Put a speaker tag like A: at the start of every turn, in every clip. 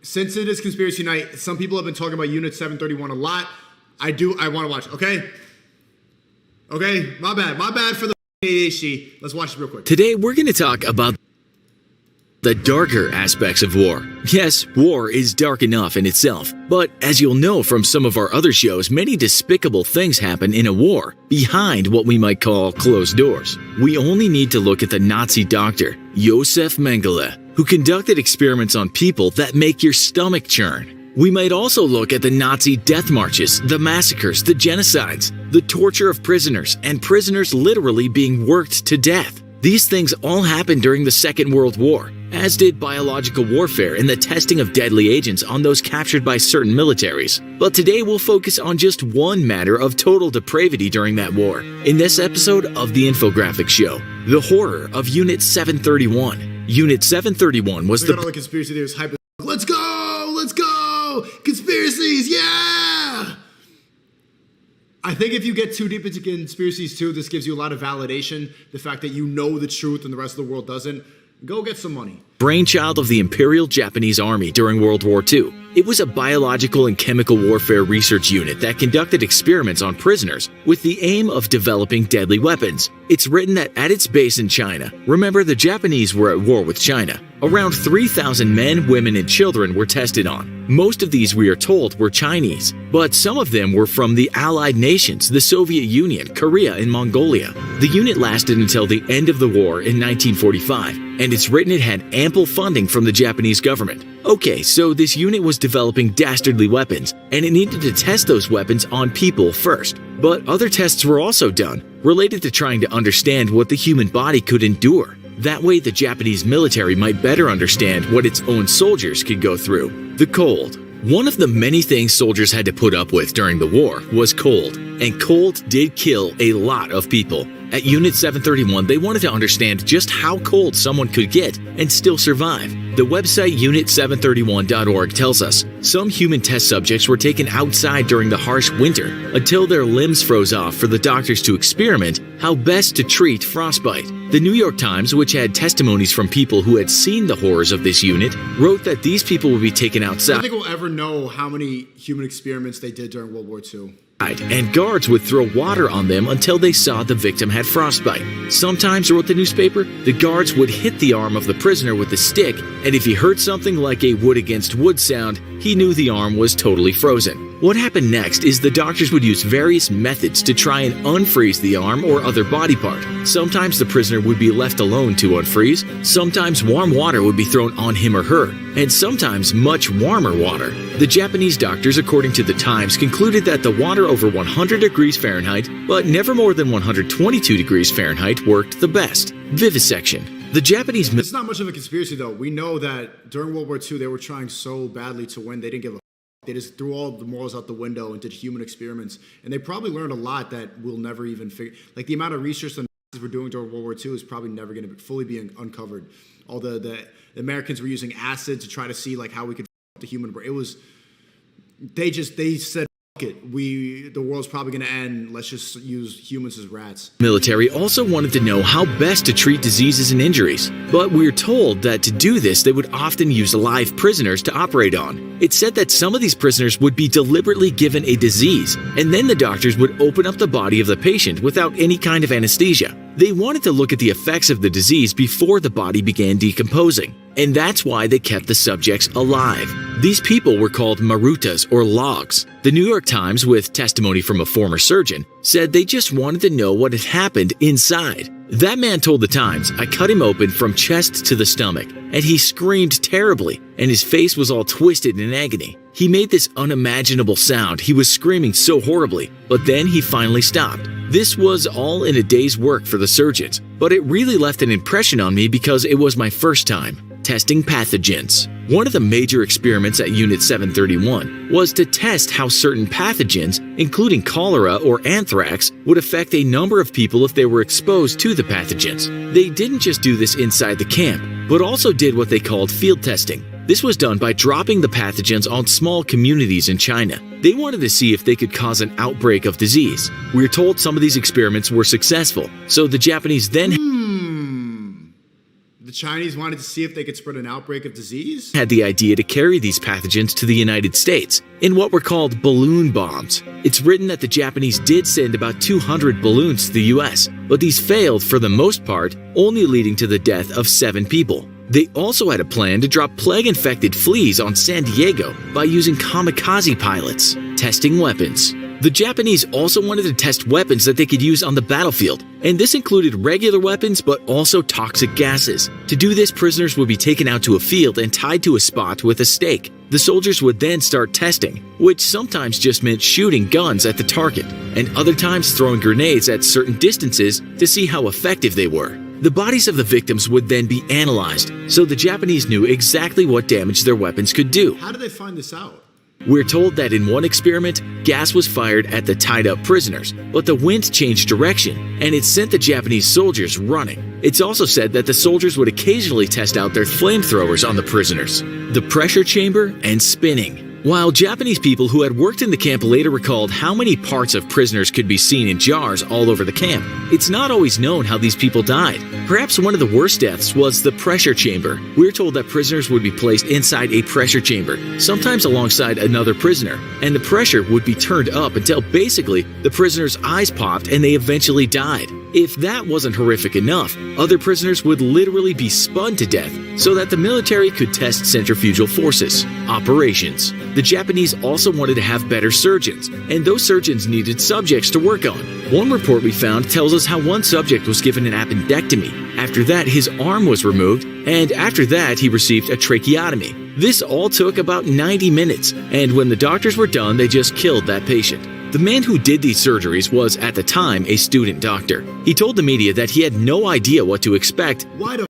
A: Since it is Conspiracy Night, some people have been talking about Unit 731 a lot. I want to watch it, okay? Okay, my bad for the ADHD. Let's watch it real quick.
B: Today, we're going to talk about the darker aspects of war. Yes, war is dark enough in itself, but as you'll know from some of our other shows, many despicable things happen in a war behind what we might call closed doors. We only need to look at the Nazi doctor, Josef Mengele, who conducted experiments on people that make your stomach churn. We might also look at the Nazi death marches, the massacres, the genocides, the torture of prisoners, and prisoners literally being worked to death. These things all happened during the Second World War, as did biological warfare and the testing of deadly agents on those captured by certain militaries. But today we'll focus on just one matter of total depravity during that war, in this episode of the Infographic Show, the horror of Unit 731. Unit 731 was
A: Look at all the conspiracy theories hype. Let's go! Let's go! Conspiracies, yeah! I think if you get too deep into conspiracies too, this gives you a lot of validation. The fact that you know the truth and the rest of the world doesn't. Go get some money.
B: Brainchild of the Imperial Japanese Army during World War II. It was a biological and chemical warfare research unit that conducted experiments on prisoners with the aim of developing deadly weapons. It's written that at its base in China, remember the Japanese were at war with China, around 3,000 men, women, and children were tested on. Most of these, we are told, were Chinese, but some of them were from the Allied nations, the Soviet Union, Korea, and Mongolia. The unit lasted until the end of the war in 1945, and it's written it had ample funding from the Japanese government. Okay, so this unit was developing dastardly weapons, and it needed to test those weapons on people first. But other tests were also done, related to trying to understand what the human body could endure. That way the Japanese military might better understand what its own soldiers could go through. The cold. One of the many things soldiers had to put up with during the war was cold, and cold did kill a lot of people. At Unit 731, they wanted to understand just how cold someone could get and still survive. The website unit731.org tells us some human test subjects were taken outside during the harsh winter until their limbs froze off for the doctors to experiment how best to treat frostbite. The New York Times, which had testimonies from people who had seen the horrors of this unit, wrote that these people would be taken outside.
A: I don't think we'll ever know how many human experiments they did during World War II.
B: And guards would throw water on them until they saw the victim had frostbite. Sometimes, wrote the newspaper, the guards would hit the arm of the prisoner with a stick, and if he heard something like a wood against wood sound, he knew the arm was totally frozen. What happened next is the doctors would use various methods to try and unfreeze the arm or other body part. Sometimes the prisoner would be left alone to unfreeze, sometimes warm water would be thrown on him or her, and sometimes much warmer water. The Japanese doctors, according to the Times, concluded that the water over 100 degrees Fahrenheit, but never more than 122 degrees Fahrenheit, worked the best. Vivisection. The Japanese...
A: It's not much of a conspiracy, though. We know that during World War II, they were trying so badly to win, they didn't give a They just threw all the morals out the window and did human experiments. And they probably learned a lot that we'll never even figure. Like the amount of research the Nazis were doing during World War II is probably never going to fully be uncovered. All the Americans were using acid to try to see like how we could the human brain. It was, they said, the world's probably going to end. Let's just use humans as rats.
B: Military also wanted to know how best to treat diseases and injuries, but we're told that to do this they would often use live prisoners to operate on. It said that some of these prisoners would be deliberately given a disease, and then the doctors would open up the body of the patient without any kind of anesthesia. They wanted to look at the effects of the disease before the body began decomposing, and that's why they kept the subjects alive. These people were called marutas or logs. The New York Times, with testimony from a former surgeon, said they just wanted to know what had happened inside. That man told the Times, "I cut him open from chest to the stomach, and he screamed terribly, and his face was all twisted in agony. He made this unimaginable sound. He was screaming so horribly, but then he finally stopped." This was all in a day's work for the surgeons, but it really left an impression on me because it was my first time testing pathogens. One of the major experiments at Unit 731 was to test how certain pathogens, including cholera or anthrax, would affect a number of people if they were exposed to the pathogens. They didn't just do this inside the camp, but also did what they called field testing. This was done by dropping the pathogens on small communities in China. They wanted to see if they could cause an outbreak of disease. We're told some of these experiments were successful, so the Japanese then...
A: The Chinese wanted to see if they could spread an outbreak of disease?
B: Had the idea to carry these pathogens to the United States in what were called balloon bombs. It's written that the Japanese did send about 200 balloons to the US, but these failed for the most part, only leading to the death of 7 people. They also had a plan to drop plague-infected fleas on San Diego by using kamikaze pilots, testing weapons. The Japanese also wanted to test weapons that they could use on the battlefield, and this included regular weapons but also toxic gases. To do this, prisoners would be taken out to a field and tied to a spot with a stake. The soldiers would then start testing, which sometimes just meant shooting guns at the target, and other times throwing grenades at certain distances to see how effective they were. The bodies of the victims would then be analyzed, so the Japanese knew exactly what damage their weapons could do.
A: How did they find this out?
B: We're told that in one experiment, gas was fired at the tied-up prisoners, but the wind changed direction, and it sent the Japanese soldiers running. It's also said that the soldiers would occasionally test out their flamethrowers on the prisoners, the pressure chamber, and spinning. While Japanese people who had worked in the camp later recalled how many parts of prisoners could be seen in jars all over the camp, it's not always known how these people died. Perhaps one of the worst deaths was the pressure chamber. We're told that prisoners would be placed inside a pressure chamber, sometimes alongside another prisoner, and the pressure would be turned up until basically the prisoner's eyes popped and they eventually died. If that wasn't horrific enough, other prisoners would literally be spun to death so that the military could test centrifugal forces, operations. The Japanese also wanted to have better surgeons, and those surgeons needed subjects to work on. One report we found tells us how one subject was given an appendectomy. After that, his arm was removed, and after that, he received a tracheotomy. This all took about 90 minutes, and when the doctors were done, they just killed that patient. The man who did these surgeries was, at the time, a student doctor. He told the media that he had no idea what to expect.
A: Why the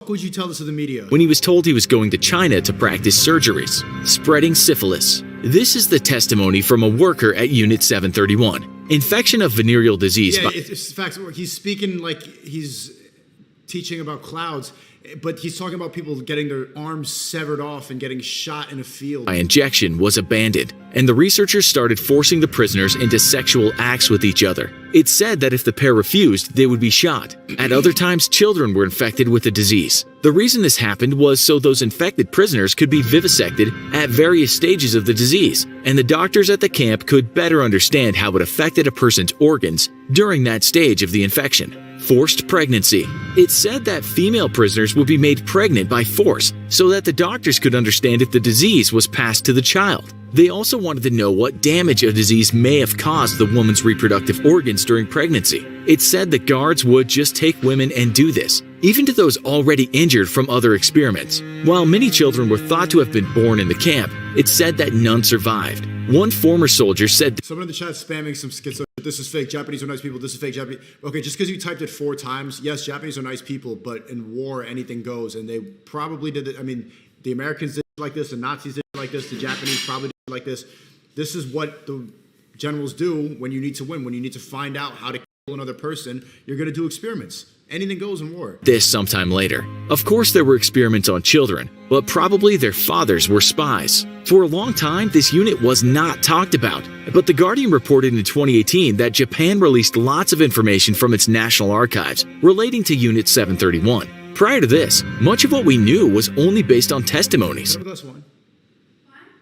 A: f*** would you tell this to the media?
B: When he was told he was going to China to practice surgeries, spreading syphilis. This is the testimony from a worker at Unit 731. Infection of venereal disease.
A: Yeah, it's facts. He's speaking like he's teaching about clouds, but he's talking about people getting their arms severed off and getting shot in a field.
B: By injection was abandoned, and the researchers started forcing the prisoners into sexual acts with each other. It's said that if the pair refused, they would be shot. At other times, children were infected with the disease. The reason this happened was so those infected prisoners could be vivisected at various stages of the disease, and the doctors at the camp could better understand how it affected a person's organs during that stage of the infection. Forced pregnancy. It's said that female prisoners would be made pregnant by force so that the doctors could understand if the disease was passed to the child. They also wanted to know what damage a disease may have caused the woman's reproductive organs during pregnancy. It's said that guards would just take women and do this, even to those already injured from other experiments. While many children were thought to have been born in the camp, it's said that none survived. One former soldier said,
A: Someone in the chat spamming some schizo. This is fake. Japanese are nice people. This is fake. Japanese. Okay, just because you typed it 4 times, yes, Japanese are nice people, but in war, anything goes. And they probably did it. I mean, the Americans did it like this, the Nazis did it like this, the Japanese probably did it like this. This is what the generals do when you need to win, when you need to find out how to kill another person. You're going to do experiments. Anything goes in war.
B: This sometime later. Of course, there were experiments on children, but probably their fathers were spies. For a long time, this unit was not talked about, but The Guardian reported in 2018 that Japan released lots of information from its national archives relating to Unit 731. Prior to this, much of what we knew was only based on testimonies.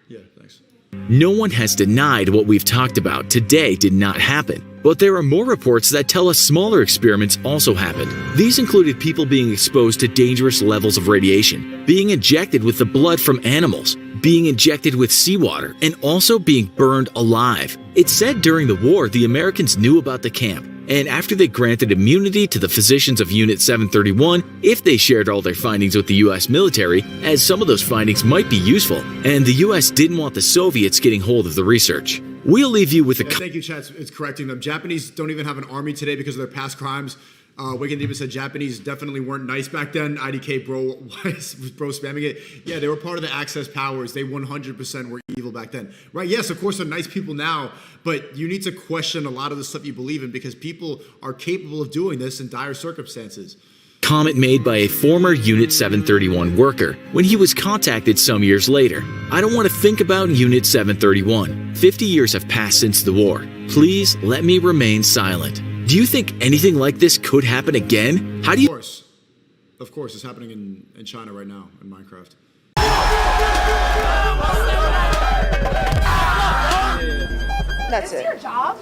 A: Yeah, thanks.
B: No one has denied what we've talked about today did not happen. But there are more reports that tell us smaller experiments also happened. These included people being exposed to dangerous levels of radiation, being injected with the blood from animals, being injected with seawater, and also being burned alive. It's said during the war the Americans knew about the camp, and after they granted immunity to the physicians of Unit 731 if they shared all their findings with the US military, as some of those findings might be useful, and the US didn't want the Soviets getting hold of the research. We'll leave you with a...
A: Thank you, chat. It's correcting them. Japanese don't even have an army today because of their past crimes. Wicked even said Japanese definitely weren't nice back then. IDK bro spamming it. Yeah, they were part of the Axis powers. They 100% were evil back then. Right, yes, of course they're nice people now, but you need to question a lot of the stuff you believe in because people are capable of doing this in dire circumstances.
B: Comment made by a former Unit 731 worker when he was contacted some years later. I don't want to think about Unit 731. 50 years have passed since the war. Please let me remain silent. Do you think anything like this could happen again? How do you...
A: Of course, it's happening in China right now in Minecraft.
C: That's it.
D: Your job?